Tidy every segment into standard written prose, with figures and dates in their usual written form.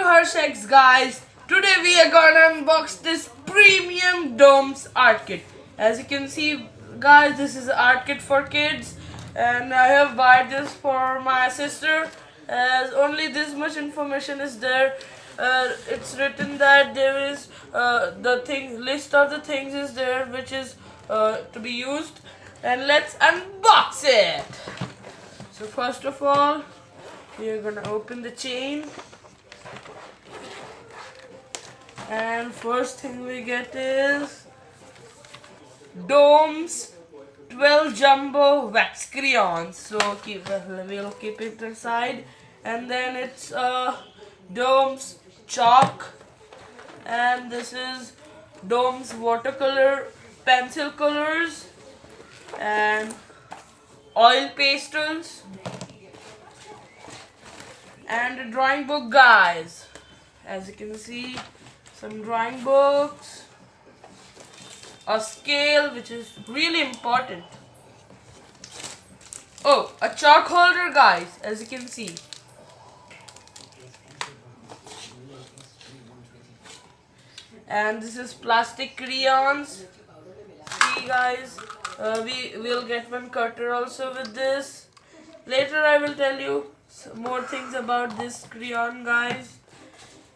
Harshex guys. Today we are gonna unbox this premium domes art kit. As you can see guys, this is art kit for kids and I have bought this for my sister as only this much information is there. It's written that there is list of the things is there which is to be used, and let's unbox it. So first of all, we are gonna open the chain, and first thing we get is Domes 12 jumbo wax crayons. So we'll keep it aside, and then it's Domes chalk, and this is Domes watercolor pencil colors and oil pastels, and a drawing book guys. As you can see, some drawing books, a scale which is really important, oh, a chalk holder guys, as you can see, and this is plastic crayons. See guys, we will get one cutter also with this. Later I will tell you more things about this crayon guys.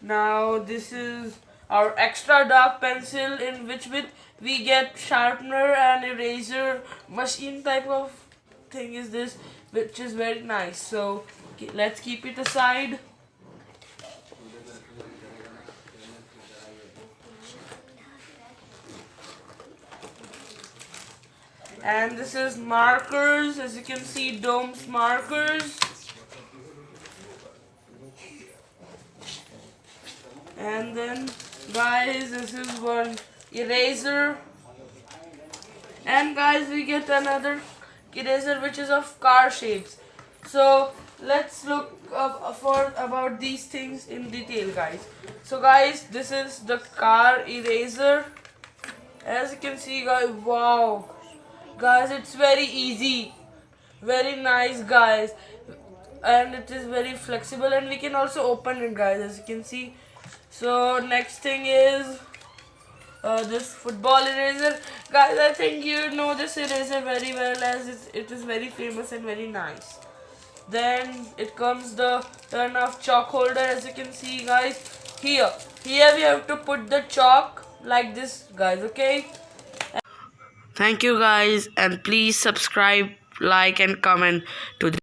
Now this is our extra dark pencil, in which we get sharpener and eraser machine type of thing is this, which is very nice. So let's keep it aside. And this is markers, as you can see, Domes markers. And then guys, this is one eraser. And guys, we get another eraser which is of car shapes. So let's look about these things in detail guys. So guys, this is the car eraser. As you can see guys, wow guys, it's very easy, very nice guys, and it is very flexible, and we can also open it guys, as you can see. So next thing is this football eraser guys. I think you know this eraser very well, as it is very famous and very nice. Then it comes the turn of chalk holder. As you can see guys, here we have to put the chalk like this guys, okay. Thank you guys, and please subscribe, like and comment to